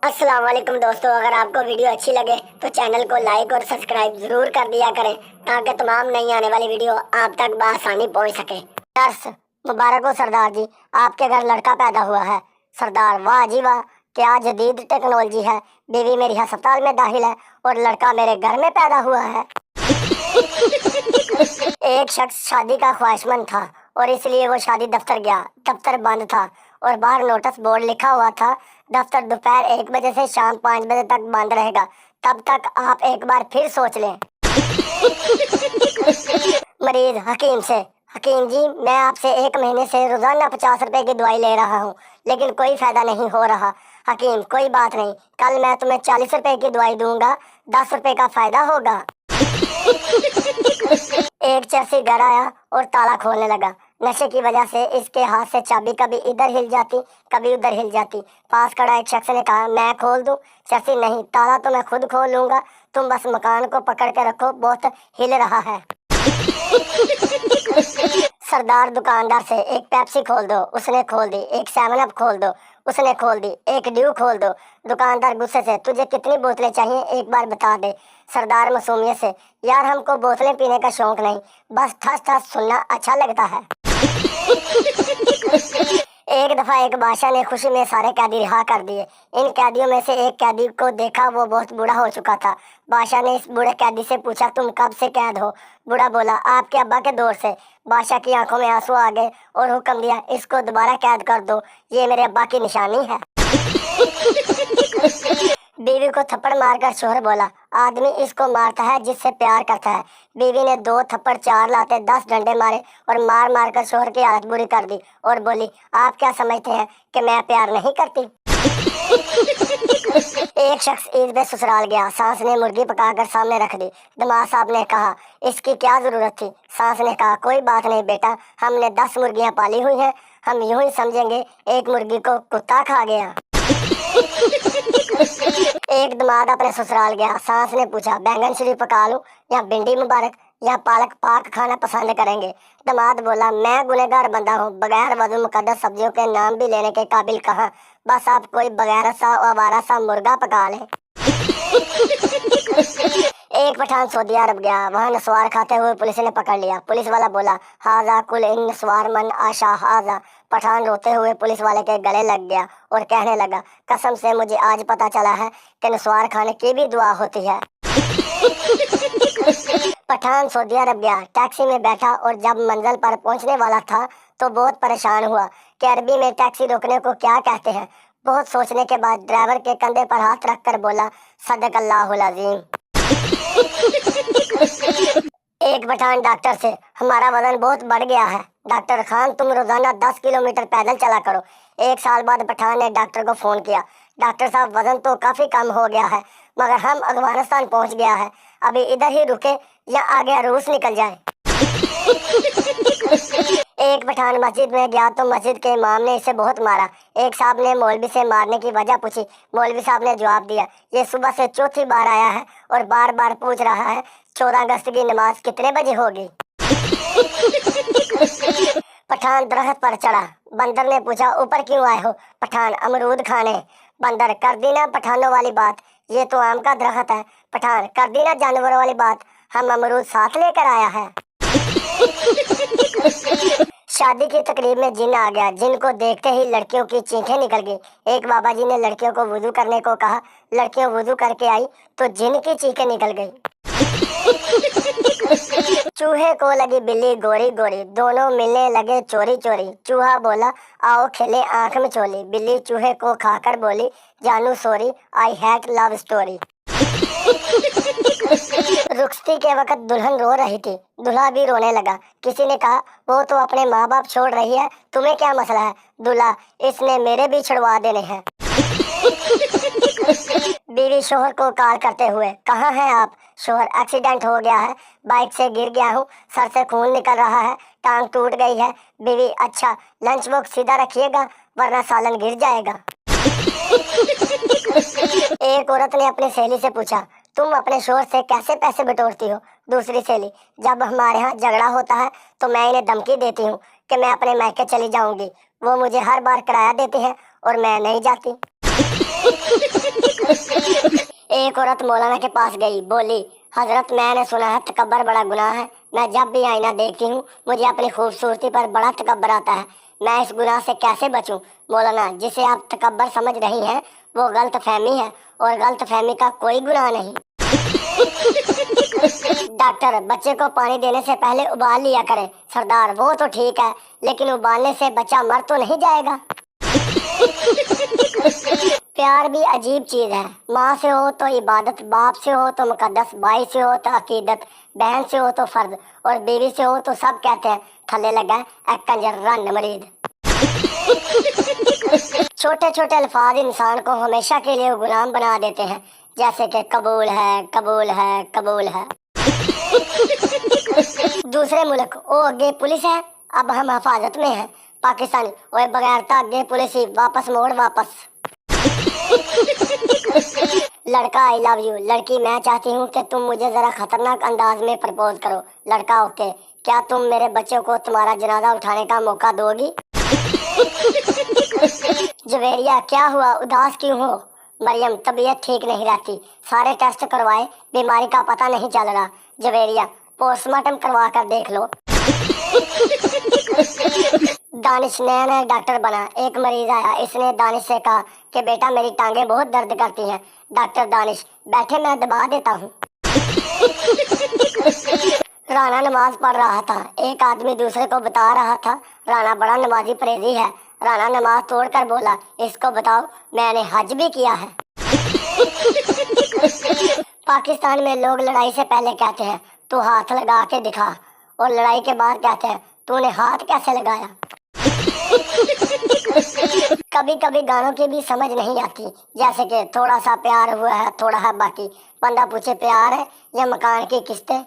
अस्सलाम वालेकुम दोस्तों, अगर आपको वीडियो अच्छी लगे तो चैनल को लाइक और सब्सक्राइब जरूर कर दिया करें ताकि तमाम नई आने वाली वीडियो आप तक बआसानी पहुंच सके। दर्स मुबारक हो सरदार जी, आपके घर लड़का पैदा हुआ है। सरदार वाह जी वाह, क्या जदीद टेक्नोलॉजी है। बीवी मेरी अस्पताल में दाखिल है और लड़का मेरे घर में पैदा हुआ है। एक शख्स शादी का ख्वाहिशमंद था और इसलिए वो शादी दफ्तर गया। दफ्तर बंद था और बाहर नोटिस बोर्ड लिखा हुआ था, दफ्तर दोपहर 1 बजे से शाम 5 बजे तक बंद रहेगा। तब तक आप एक बार फिर सोच लें। मरीज हकीम से, हकीम जी मैं आपसे 1 महीने से रोजाना 50 रुपए की दवाई ले रहा हूँ लेकिन कोई फायदा नहीं हो रहा। हकीम कोई बात नहीं, कल मैं तुम्हें 40 रुपए की दवाई दूंगा, 10 रुपए का फायदा होगा। एक चरसी घर आया और ताला खोलने लगा। नशे की वजह से इसके हाथ से चाबी कभी इधर हिल जाती कभी उधर हिल जाती। पास खड़ा एक शख्स ने कहा, मैं खोल दूं? चरसी, नहीं, ताला तो मैं खुद खोल लूंगा, तुम बस मकान को पकड़ के रखो, बहुत हिल रहा है। सरदार दुकानदार से, एक पेप्सी खोल दो, उसने खोल दी। एक 7 अप खोल दो, उसने खोल दी। एक ड्यू खोल दो। दुकानदार गुस्से से, तुझे कितनी बोतलें चाहिए एक बार बता दे। सरदार मासूमियत से, यार हमको बोतलें पीने का शौक नहीं, बस ठस ठस सुनना अच्छा लगता है। एक दफा एक बादशाह ने खुशी में सारे कैदी रिहा कर दिए। इन कैदियों में से एक कैदी को देखा, वो बहुत बूढ़ा हो चुका था। बादशाह ने इस बूढ़े कैदी से पूछा, तुम कब से कैद हो? बूढ़ा बोला, आपके अब्बा के दौर से। बादशाह की आंखों में आंसू आ गए और हुक्म दिया, इसको दोबारा कैद कर दो, ये मेरे अब्बा की निशानी है। बीवी को थप्पड़ मारकर शोहर बोला, आदमी इसको मारता है जिससे प्यार करता है। बीवी ने 2 थप्पड़ 4 लाते 10 डंडे मारे और मार मार कर शोहर की हालत बुरी कर दी और बोली, आप क्या समझते हैं कि मैं प्यार नहीं करती? एक शख्स ईद पे ससुराल गया। सास ने मुर्गी पकाकर सामने रख दी। दमाद साहब ने कहा, इसकी क्या जरूरत थी? सास ने कहा, कोई बात नहीं बेटा, हमने 10 मुर्गियां पाली हुई हैं, हम यूं ही समझेंगे एक मुर्गी को कुत्ता खा गया। एक दमाद अपने ससुराल गया। सास ने पूछा, बैंगन चिली पका लूं या भिंडी मुबारक या पालक पाक खाना पसंद करेंगे? दमाद बोला, मैं गुनहगार बंदा हूँ, बगैर वजू मुकद्दस सब्जियों के नाम भी लेने के काबिल कहाँ, बस आप कोई बगैर सा आवारा सा मुर्गा पका लें। एक पठान सऊदी अरब गया। वहाँ नस्वार खाते हुए पुलिस ने पकड़ लिया। पुलिस वाला बोला, हाजा कुल इन नस्वार मन आशा हाजा। पठान रोते हुए पुलिस वाले के गले लग गया और कहने लगा, कसम से मुझे आज पता चला है कि नस्वार खाने की भी दुआ होती है। पठान सऊदी अरब गया। टैक्सी में बैठा और जब मंजिल पर पहुंचने वाला था तो बहुत परेशान हुआ कि अरबी में टैक्सी रोकने को क्या कहते हैं। बहुत सोचने के बाद ड्राइवर के कंधे पर हाथ रखकर बोला, सदक अल्लाहुल अज़ीम। एक पठान डॉक्टर से, हमारा वजन बहुत बढ़ गया है। डॉक्टर खान, तुम रोजाना 10 किलोमीटर पैदल चला करो। 1 साल बाद पठान ने डॉक्टर को फोन किया, डॉक्टर साहब वजन तो काफी कम हो गया है मगर हम अफगानिस्तान पहुंच गया है, अभी इधर ही रुके या आगे रूस निकल जाए। एक पठान मस्जिद में गया तो मस्जिद के इमाम ने इसे बहुत मारा। एक साहब ने मौलवी से मारने की वजह पूछी। मौलवी साहब ने जवाब दिया, ये सुबह से चौथी बार आया है और बार बार पूछ रहा है 14 अगस्त की नमाज कितने बजे होगी। पठान दरख्त पर चढ़ा। बंदर ने पूछा, ऊपर क्यों आए हो? पठान, अमरूद खाने। बंदर, कर दी ना पठानों वाली बात, ये तो आम का दरख्त है। पठान, कर दी ना जानवरों वाली बात, हम अमरूद साथ लेकर आया है। शादी की तकरीब में जिन आ गया। जिन को देखते ही लड़कियों की चीखें निकल गई। एक बाबा जी ने लड़कियों को वुजू करने को कहा। लड़कियां वुजू करके आई तो जिन की चीखें निकल गई। चूहे को लगी बिल्ली गोरी गोरी, दोनों मिलने लगे चोरी चोरी। चूहा बोला, आओ खेले आंख में चोली। बिल्ली चूहे को खाकर बोली, जानू sorry, I had love story. रुखसती के वक्त दुल्हन रो रही थी, दूल्हा भी रोने लगा। किसी ने कहा, वो तो अपने माँ बाप छोड़ रही है, तुम्हें क्या मसला है? दूल्हा, इसने मेरे भी छुड़वा देने हैं। बीवी शोहर को कॉल करते हुए, कहाँ हैं आप? शोहर, एक्सीडेंट हो गया है, बाइक से गिर गया हूँ, सर से खून निकल रहा है, टांग टूट गई है। बीवी, अच्छा, लंच बॉक्स सीधा रखिएगा वरना सालन गिर जाएगा। एक औरत ने अपनी सहेली से पूछा, तुम अपने शोहर से कैसे पैसे बटोरती हो? दूसरी सहेली, जब हमारे यहाँ झगड़ा होता है तो मैं इन्हें धमकी देती हूँ कि मैं अपने मायके चली जाऊंगी, वो मुझे हर बार किराया देते हैं और मैं नहीं जाती। एक औरत मौलाना के पास गई, बोली, हजरत मैंने सुना है तकब्बर बड़ा गुनाह है। मैं जब भी आईना देखती हूँ मुझे अपनी खूबसूरती पर बड़ा तकब्बर आता है। मैं इस गुनाह से कैसे बचूं? मौलाना, जिसे आप तकब्बर समझ रही हैं वो गलत फहमी है और गलत फहमी का कोई गुनाह नहीं। डॉक्टर, बच्चे को पानी देने से पहले उबाल लिया करें। सरदार, वो तो ठीक है, लेकिन उबालने से बच्चा मर तो नहीं जाएगा। प्यार भी अजीब चीज है। माँ से हो तो इबादत, बाप से हो तो मुकद्दस, भाई से हो तो अकीदत, बहन से हो तो फर्ज और बीवी से हो तो सब कहते हैं थल्ले लगा ए कंजर रन मरीद। छोटे छोटे अल्फाज इंसान को हमेशा के लिए गुलाम बना देते हैं, जैसे कि कबूल है, कबूल है, कबूल है। दूसरे मुल्क, ओ अगे पुलिस है, अब हम हिफाजत में हैं। पाकिस्तानी, ओए बगैरता, अगे पुलिस ही, वापस मोड़ वापस। लड़का, आई लव यू। लड़की, मैं चाहती हूँ कि तुम मुझे जरा खतरनाक अंदाज में प्रपोज करो। लड़का, ओके, क्या तुम मेरे बच्चों को तुम्हारा जनाजा उठाने का मौका दोगी? जवेरिया, क्या हुआ, उदास क्यों हो? मरियम, तबीयत ठीक नहीं रहती, सारे टेस्ट करवाए, बीमारी का पता नहीं चल रहा। जवेरिया, पोस्टमार्टम करवा कर देख लो। दानिश नया नया डॉक्टर बना। एक मरीज आया, इसने दानिश से कहा कि बेटा मेरी टांगे बहुत दर्द करती हैं। डॉक्टर, दानिश, बैठे, मैं दबा देता हूँ। राणा नमाज पढ़ रहा था, एक आदमी दूसरे को बता रहा था राणा बड़ा नमाजी परहेजी है। राणा नमाज तोड़कर बोला, इसको बताओ मैंने हज भी किया है। पाकिस्तान में लोग लड़ाई से पहले कहते हैं तू हाथ लगा के दिखा, और लड़ाई के बाद कहते हैं तूने हाथ कैसे लगाया। कभी कभी गानों की भी समझ नहीं आती, जैसे कि थोड़ा सा प्यार हुआ है थोड़ा है बाकी। बंदा पूछे प्यार है या मकान की किस्तें।